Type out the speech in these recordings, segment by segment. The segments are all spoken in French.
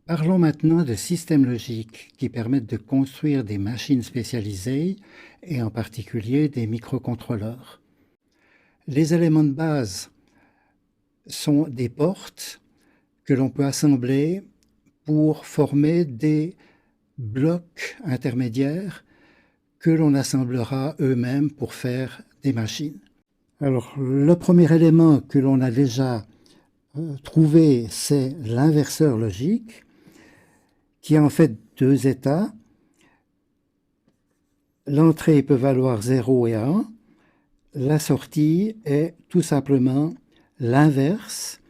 Parlons maintenant de systèmes logiques qui permettent de construire des machines spécialisées et en particulier des microcontrôleurs. Les éléments de base sont des portes que l'on peut assembler pour former des blocs intermédiaires que l'on assemblera eux-mêmes pour faire des machines. Alors, le premier élément que l'on a déjà trouvé, c'est l'inverseur logique, qui a en fait deux états. L'entrée peut valoir 0 et 1. La sortie est tout simplement l'inverse.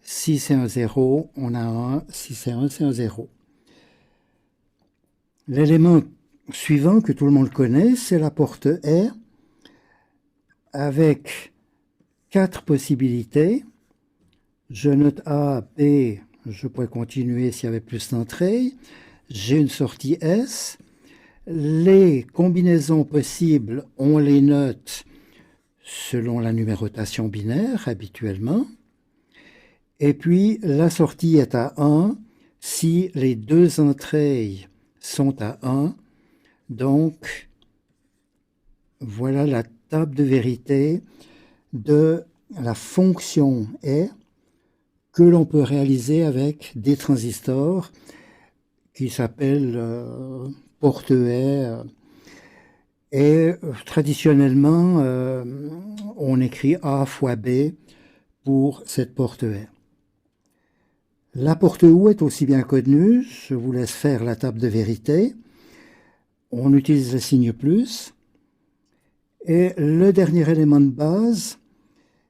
Si c'est un 0, on a 1. Si c'est 1, c'est un 0. L'élément suivant que tout le monde connaît, c'est la porte R, avec 4 possibilités. Je note A, B, je pourrais continuer s'il y avait plus d'entrées. J'ai une sortie S. Les combinaisons possibles, on les note selon la numérotation binaire habituellement. Et puis la sortie est à 1 si les deux entrées sont à 1. Donc voilà la table de vérité de la fonction E que l'on peut réaliser avec des transistors qui s'appellent porte E. Et traditionnellement, on écrit A fois B pour cette porte E. La porte OU est aussi bien connue, je vous laisse faire la table de vérité. On utilise le signe plus. Et le dernier élément de base,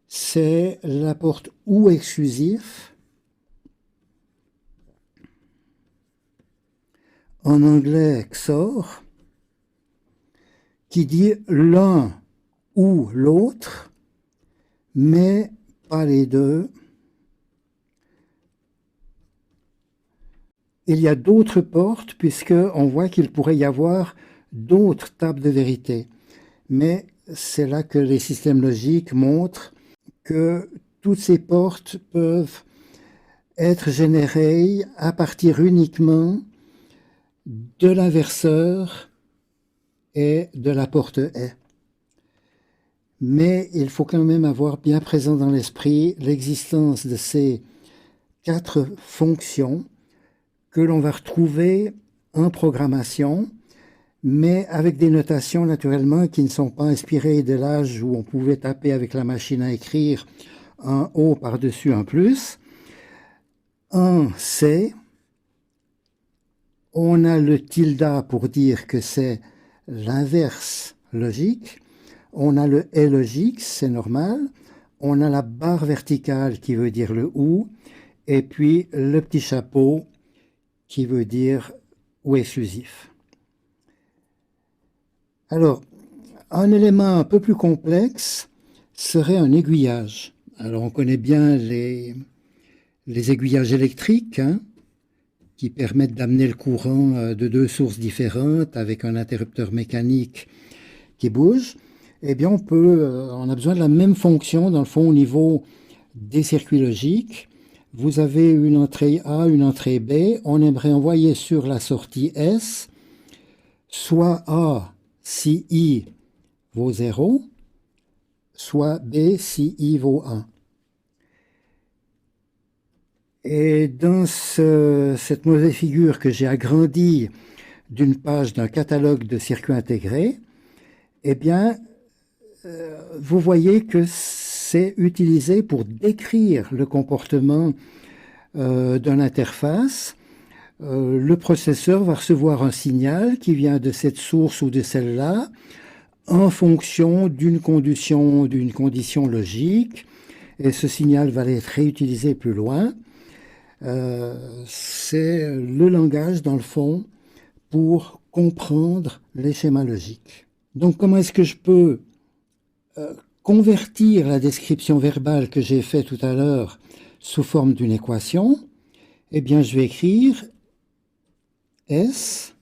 c'est la porte OU exclusif. En anglais, XOR, qui dit l'un ou l'autre, mais pas les deux. Il y a d'autres portes, puisqu'on voit qu'il pourrait y avoir d'autres tables de vérité. Mais c'est là que les systèmes logiques montrent que toutes ces portes peuvent être générées à partir uniquement de l'inverseur et de la porte E. Mais il faut quand même avoir bien présent dans l'esprit l'existence de ces 4 fonctions que l'on va retrouver en programmation, mais avec des notations naturellement qui ne sont pas inspirées de l'âge où on pouvait taper avec la machine à écrire un O par-dessus un plus. Un C, on a le tilde pour dire que c'est l'inverse logique, on a le et logique, c'est normal, on a la barre verticale qui veut dire le ou, et puis le petit chapeau qui veut dire ou exclusif. Alors, un élément un peu plus complexe serait un aiguillage. Alors, on connaît bien les aiguillages électriques, qui permettent d'amener le courant de 2 sources différentes avec un interrupteur mécanique qui bouge. Eh bien, on a besoin de la même fonction, dans le fond, au niveau des circuits logiques. Vous avez une entrée A, une entrée B. On aimerait envoyer sur la sortie S soit A si I vaut 0, soit B si I vaut 1. Et dans cette mauvaise figure que j'ai agrandie d'une page d'un catalogue de circuits intégrés, eh bien, vous voyez que c'est utilisé pour décrire le comportement d'une interface. Le processeur va recevoir un signal qui vient de cette source ou de celle-là en fonction d'une condition logique, et ce signal va être réutilisé plus loin. C'est le langage, dans le fond, pour comprendre les schémas logiques. Donc, comment est-ce que je peux convertir la description verbale que j'ai faite tout à l'heure sous forme d'une équation? Eh bien, je vais écrire S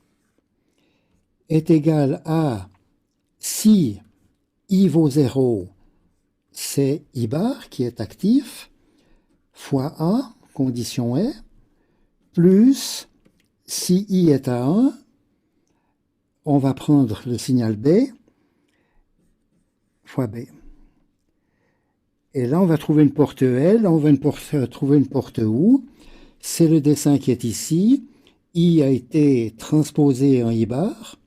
est égal à, si I vaut 0, c'est I bar qui est actif, fois A, condition est, plus, si I est à 1, on va prendre le signal B fois B. Et là, on va trouver une porte L, on va trouver une porte OU. C'est le dessin qui est ici. I a été transposé en I bar.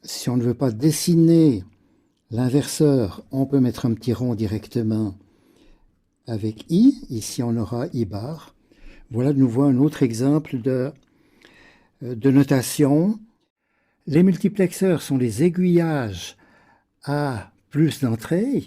Si on ne veut pas dessiner l'inverseur, on peut mettre un petit rond directement avec I. Ici, on aura I bar. Voilà de nouveau un autre exemple de notation. Les multiplexeurs sont les aiguillages à plus d'entrées.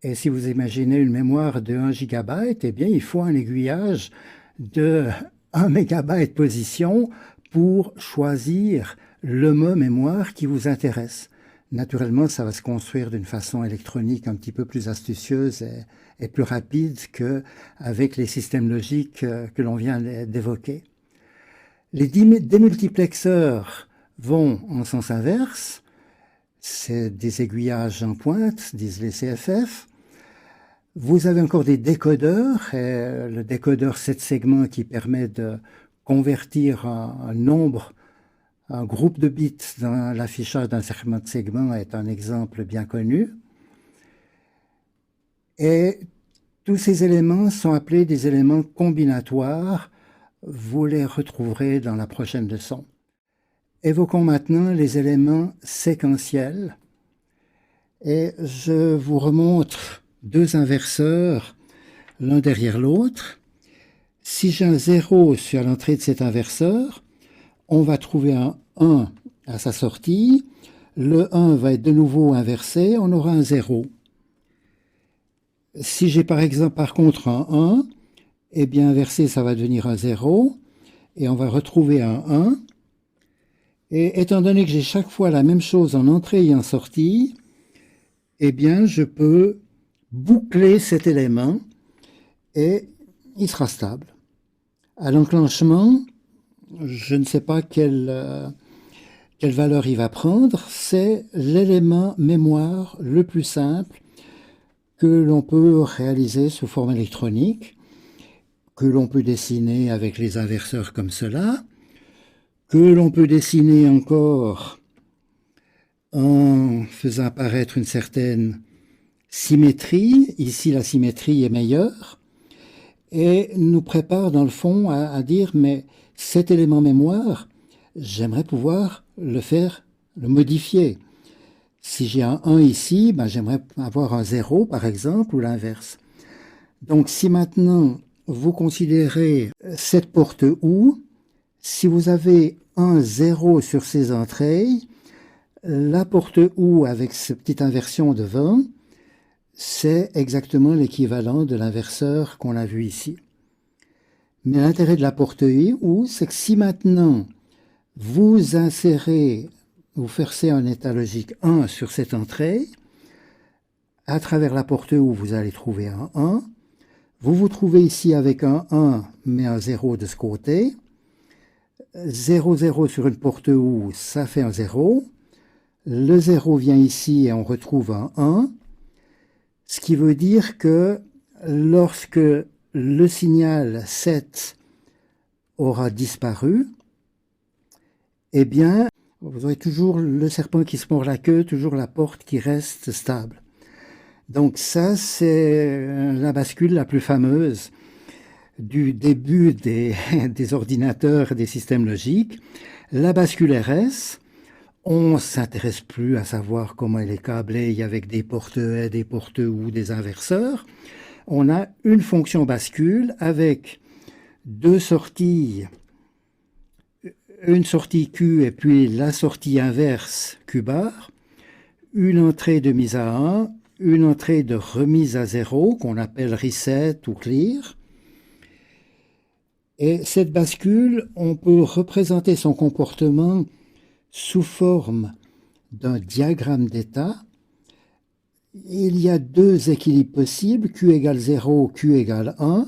Et si vous imaginez une mémoire de 1 GB, eh bien, il faut un aiguillage de 1 MB position pour choisir le mot mémoire qui vous intéresse. Naturellement, ça va se construire d'une façon électronique un petit peu plus astucieuse et plus rapide qu'avec les systèmes logiques que l'on vient d'évoquer. Les démultiplexeurs vont en sens inverse. C'est des aiguillages en pointe, disent les CFF. Vous avez encore des décodeurs, et le décodeur 7 segments qui permet de convertir un nombre, un groupe de bits dans l'affichage d'un segment de segment est un exemple bien connu. Et tous ces éléments sont appelés des éléments combinatoires. Vous les retrouverez dans la prochaine leçon. Évoquons maintenant les éléments séquentiels. Et je vous remontre deux inverseurs, l'un derrière l'autre. Si j'ai un 0 sur l'entrée de cet inverseur, on va trouver un 1 à sa sortie. Le 1 va être de nouveau inversé, on aura un 0. Si j'ai par contre un 1, eh bien inversé, ça va devenir un 0. Et on va retrouver un 1. Et étant donné que j'ai chaque fois la même chose en entrée et en sortie, eh bien je peux boucler cet élément et il sera stable. À l'enclenchement, je ne sais pas quelle valeur il va prendre. C'est l'élément mémoire le plus simple que l'on peut réaliser sous forme électronique, que l'on peut dessiner avec les inverseurs comme cela, que l'on peut dessiner encore en faisant apparaître une certaine symétrie. Ici, la symétrie est meilleure et nous prépare dans le fond à dire mais cet élément mémoire, j'aimerais pouvoir le modifier. Si j'ai un 1 ici, ben j'aimerais avoir un 0 par exemple ou l'inverse. Donc si maintenant vous considérez cette porte OU, si vous avez un 0 sur ces entrées, la porte OU avec cette petite inversion de 20, c'est exactement l'équivalent de l'inverseur qu'on a vu ici. Mais l'intérêt de la porte OU, c'est que si maintenant vous insérez, vous forcez un état logique 1 sur cette entrée, à travers la porte OU, vous allez trouver un 1. Vous vous trouvez ici avec un 1, mais un 0 de ce côté. 0, 0 sur une porte OU, ça fait un 0. Le 0 vient ici et on retrouve un 1. Ce qui veut dire que lorsque le signal 7 aura disparu, eh bien, vous aurez toujours le serpent qui se mord la queue, toujours la porte qui reste stable. Donc ça, c'est la bascule la plus fameuse du début des ordinateurs et des systèmes logiques. La bascule RS, on ne s'intéresse plus à savoir comment elle est câblée avec des portes E, des portes OU, des inverseurs. On a une fonction bascule avec deux sorties, une sortie Q et puis la sortie inverse Q bar, une entrée de mise à 1, une entrée de remise à 0 qu'on appelle reset ou clear. Et cette bascule, on peut représenter son comportement sous forme d'un diagramme d'état. Il y a deux équilibres possibles, Q égale 0, Q égale 1.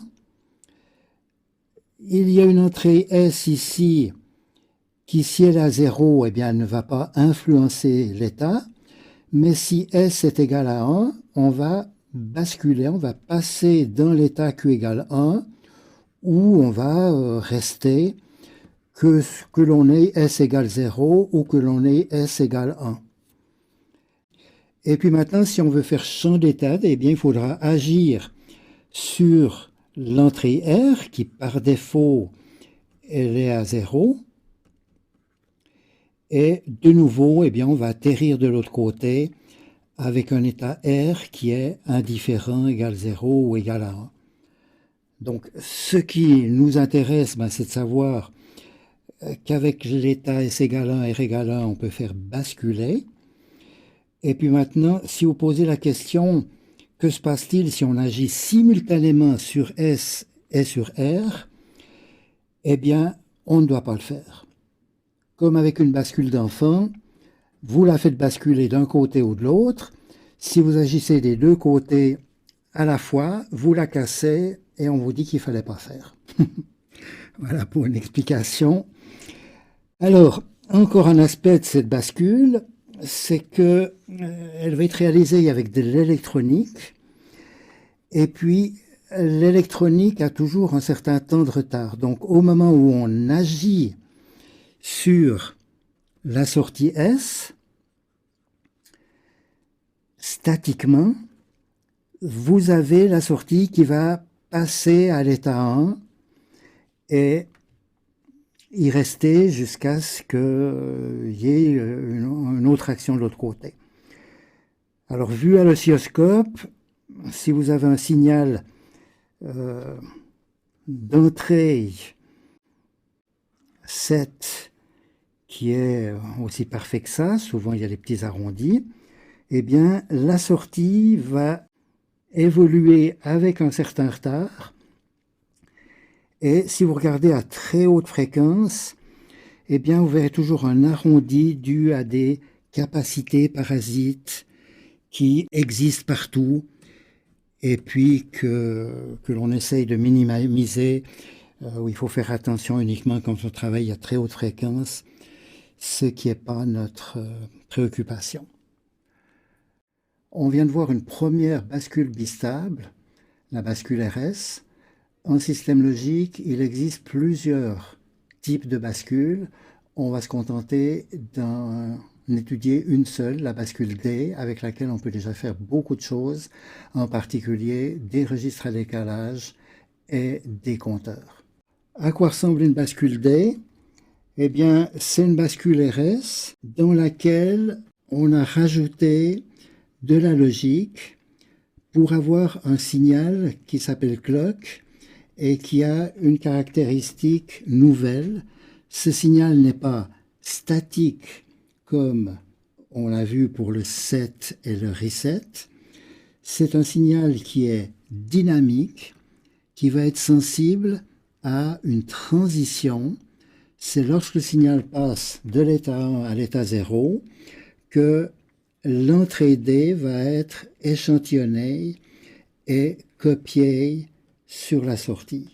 Il y a une entrée S ici qui, si elle est à 0, eh bien, elle ne va pas influencer l'état. Mais si S est égal à 1, on va basculer, on va passer dans l'état Q égale 1, où on va rester que l'on ait S égale 0 ou que l'on ait S égale 1. Et puis maintenant, si on veut faire champ d'état, eh bien, il faudra agir sur l'entrée R, qui par défaut, elle est à 0. Et de nouveau, eh bien, on va atterrir de l'autre côté avec un état R qui est indifférent, égal 0 ou égal à 1. Donc, ce qui nous intéresse, ben, c'est de savoir qu'avec l'état S égale 1, R égale 1, on peut faire basculer. Et puis maintenant, si vous posez la question, que se passe-t-il si on agit simultanément sur S et sur R? Eh bien, on ne doit pas le faire. Comme avec une bascule d'enfant, vous la faites basculer d'un côté ou de l'autre. Si vous agissez des deux côtés à la fois, vous la cassez et on vous dit qu'il ne fallait pas faire. Voilà pour une explication. Alors, encore un aspect de cette bascule, c'est que elle va être réalisée avec de l'électronique. Et puis, l'électronique a toujours un certain temps de retard. Donc, au moment où on agit sur la sortie S, statiquement, vous avez la sortie qui va passer à l'état 1 et y rester jusqu'à ce qu'il y ait une autre action de l'autre côté. Alors, vu à l'oscilloscope, si vous avez un signal d'entrée 7 qui est aussi parfait que ça, souvent il y a des petits arrondis, eh bien la sortie va évoluer avec un certain retard. Et si vous regardez à très haute fréquence, eh bien vous verrez toujours un arrondi dû à des capacités parasites qui existent partout et puis que l'on essaye de minimiser, où il faut faire attention uniquement quand on travaille à très haute fréquence, ce qui n'est pas notre préoccupation. On vient de voir une première bascule bistable, la bascule RS. En système logique, il existe plusieurs types de bascules. On va se contenter d'en étudier une seule, la bascule D, avec laquelle on peut déjà faire beaucoup de choses, en particulier des registres à décalage et des compteurs. À quoi ressemble une bascule D? Eh bien, c'est une bascule RS dans laquelle on a rajouté de la logique pour avoir un signal qui s'appelle clock et qui a une caractéristique nouvelle. Ce signal n'est pas statique comme on l'a vu pour le set et le reset. C'est un signal qui est dynamique, qui va être sensible à une transition. C'est lorsque le signal passe de l'état 1 à l'état 0 que l'entrée D va être échantillonnée et copiée sur la sortie.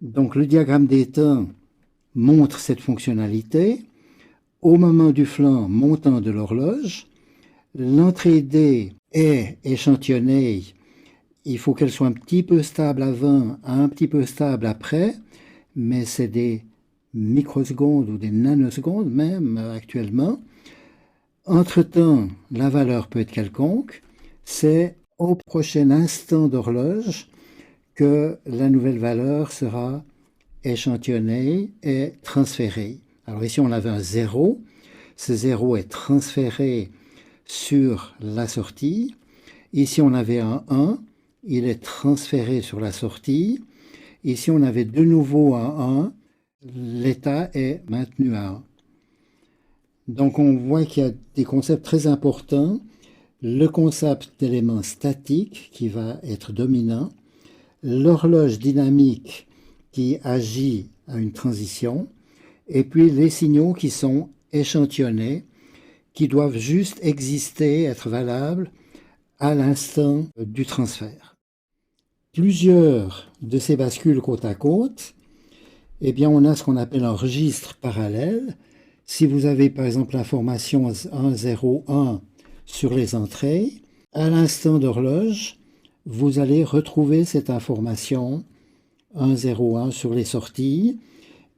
Donc le diagramme d'état montre cette fonctionnalité. Au moment du flanc montant de l'horloge, l'entrée D est échantillonnée. Il faut qu'elle soit un petit peu stable avant, un petit peu stable après, mais c'est des microsecondes ou des nanosecondes même actuellement. Entre-temps, la valeur peut être quelconque. C'est au prochain instant d'horloge que la nouvelle valeur sera échantillonnée et transférée. Alors ici, on avait un 0. Ce 0 est transféré sur la sortie. Ici, on avait un 1. Il est transféré sur la sortie. Ici, on avait de nouveau un 1. L'état est maintenu à 1. Donc, on voit qu'il y a des concepts très importants. Le concept d'élément statique qui va être dominant. L'horloge dynamique qui agit à une transition. Et puis, les signaux qui sont échantillonnés, qui doivent juste exister, être valables à l'instant du transfert. Plusieurs de ces bascules côte à côte, eh bien, on a ce qu'on appelle un registre parallèle. Si vous avez par exemple l'information 1, 0, 1 sur les entrées, à l'instant d'horloge, vous allez retrouver cette information 101 sur les sorties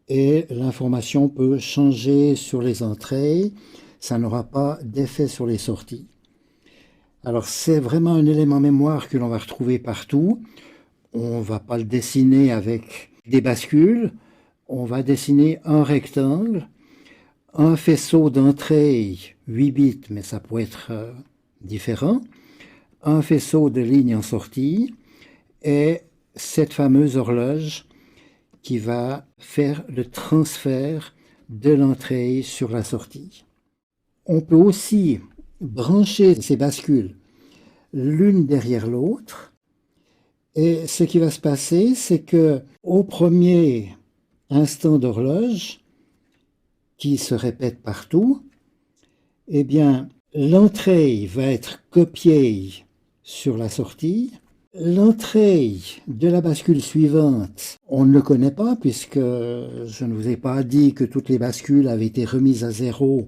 et l'information peut changer sur les entrées. Ça n'aura pas d'effet sur les sorties. Alors c'est vraiment un élément mémoire que l'on va retrouver partout. On ne va pas le dessiner avec des bascules. On va dessiner un rectangle, un faisceau d'entrée 8 bits, mais ça peut être différent, un faisceau de lignes en sortie et cette fameuse horloge qui va faire le transfert de l'entrée sur la sortie. On peut aussi brancher ces bascules l'une derrière l'autre et ce qui va se passer, c'est que au premier instant d'horloge, qui se répète partout, eh bien, l'entrée va être copiée sur la sortie. L'entrée de la bascule suivante, on ne le connaît pas puisque je ne vous ai pas dit que toutes les bascules avaient été remises à zéro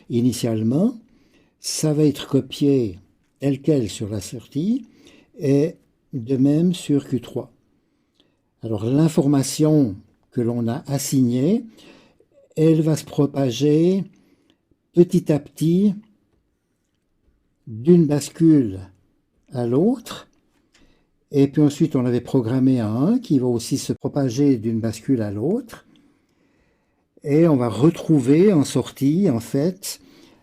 initialement. Ça va être copié tel quel sur la sortie et de même sur Q3. Alors l'information que l'on a assignée, elle va se propager petit à petit d'une bascule à l'autre. Et puis ensuite, on avait programmé un qui va aussi se propager d'une bascule à l'autre. Et on va retrouver en sortie, en fait,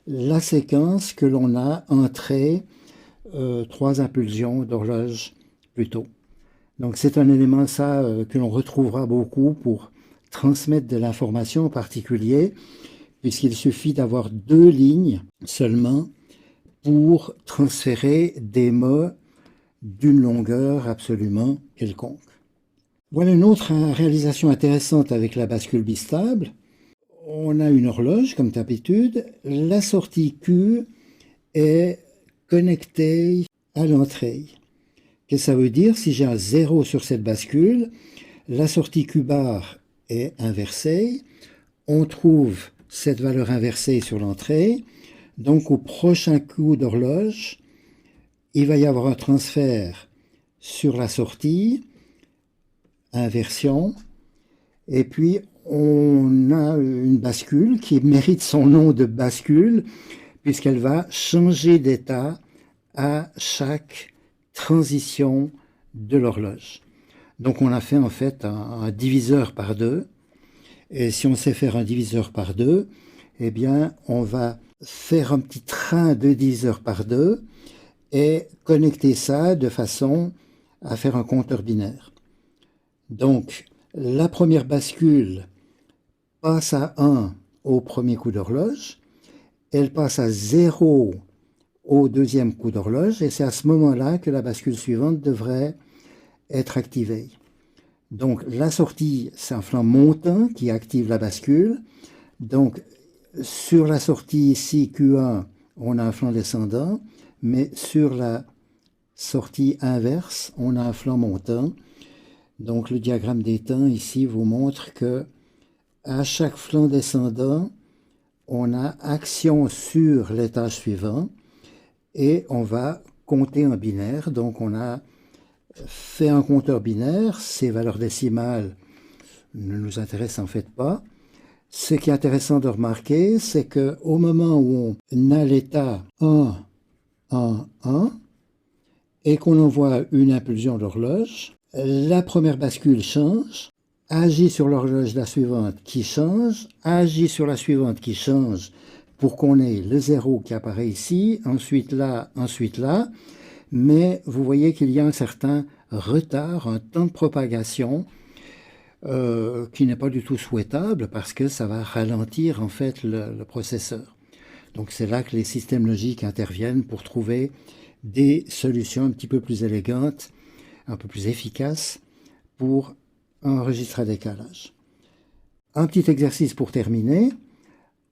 la séquence que l'on a entrée 3 impulsions d'horloge plus tôt. Donc c'est un élément ça que l'on retrouvera beaucoup pour transmettre de l'information en particulier, puisqu'il suffit d'avoir 2 lignes seulement pour transférer des mots d'une longueur absolument quelconque. Voilà une autre réalisation intéressante avec la bascule bistable. On a une horloge comme d'habitude. La sortie Q est connectée à l'entrée. Qu'est-ce que ça veut dire? Si j'ai un 0 sur cette bascule, la sortie Q bar est inversée. On trouve cette valeur inversée sur l'entrée. Donc au prochain coup d'horloge, il va y avoir un transfert sur la sortie, inversion, et puis on a une bascule qui mérite son nom de bascule, puisqu'elle va changer d'état à chaque transition de l'horloge. Donc on a fait en fait un diviseur par 2, et si on sait faire un diviseur par 2, eh bien on va faire un petit train de diviseur par 2 et connecter ça de façon à faire un compteur binaire. Donc la première bascule passe à 1 au premier coup d'horloge, elle passe à 0 au deuxième coup d'horloge, et c'est à ce moment-là que la bascule suivante devrait être activée. Donc la sortie, c'est un flanc montant qui active la bascule. Donc sur la sortie ici, Q1, on a un flanc descendant, mais sur la sortie inverse, on a un flanc montant. Donc le diagramme des temps ici vous montre que à chaque flanc descendant, on a action sur l'étage suivant et on va compter en binaire. Donc on a fait un compteur binaire, ces valeurs décimales ne nous intéressent en fait pas. Ce qui est intéressant de remarquer, c'est qu'au moment où on a l'état 1, 1, 1, et qu'on envoie une impulsion d'horloge, la première bascule change, agit sur l'horloge de la suivante qui change, agit sur la suivante qui change pour qu'on ait le 0 qui apparaît ici, ensuite là, mais vous voyez qu'il y a un certain retard, un temps de propagation qui n'est pas du tout souhaitable parce que ça va ralentir en fait le processeur. Donc c'est là que les systèmes logiques interviennent pour trouver des solutions un petit peu plus élégantes, un peu plus efficaces pour enregistrer un décalage. Un petit exercice pour terminer.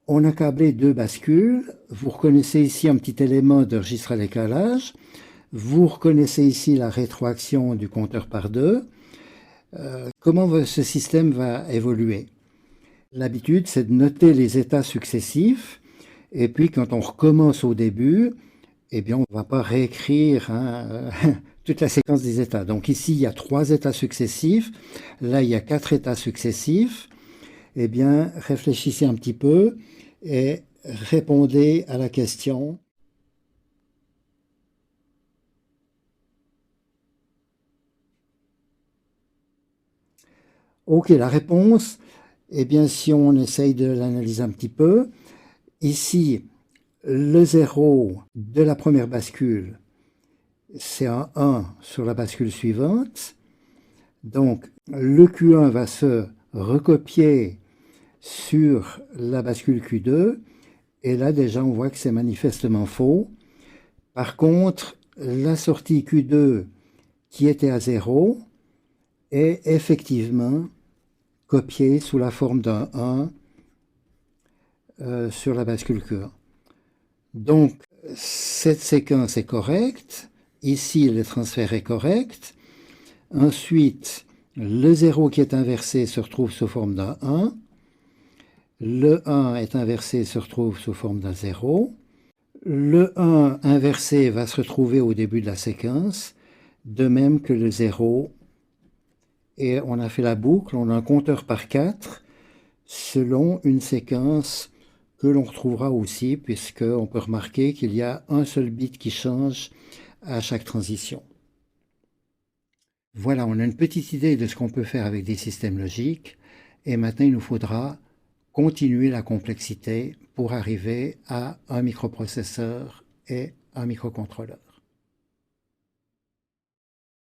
On a câblé 2 bascules. Vous reconnaissez ici un petit élément de registre à décalage. Vous reconnaissez ici la rétroaction du compteur par 2. Comment ce système va évoluer? L'habitude, c'est de noter les états successifs. Et puis, quand on recommence au début, eh bien, on ne va pas réécrire hein, toute la séquence des états. Donc ici, il y a 3 états successifs. Là, il y a 4 états successifs. Eh bien, réfléchissez un petit peu et répondez à la question. Ok, la réponse, eh bien, si on essaye de l'analyser un petit peu, ici, le 0 de la première bascule, c'est un 1 sur la bascule suivante. Donc, le Q1 va se recopier sur la bascule Q2. Et là, déjà, on voit que c'est manifestement faux. Par contre, la sortie Q2 qui était à 0 est effectivement copiée sous la forme d'un 1 sur la bascule Q1. Donc, cette séquence est correcte. Ici, le transfert est correct. Ensuite, le 0 qui est inversé se retrouve sous forme d'un 1. Le 1 est inversé se retrouve sous forme d'un 0. Le 1 inversé va se retrouver au début de la séquence, de même que le 0. Et on a fait la boucle, on a un compteur par 4 selon une séquence que l'on retrouvera aussi, puisqu'on peut remarquer qu'il y a un seul bit qui change à chaque transition. Voilà, on a une petite idée de ce qu'on peut faire avec des systèmes logiques. Et maintenant, il nous faudra continuer la complexité pour arriver à un microprocesseur et un microcontrôleur.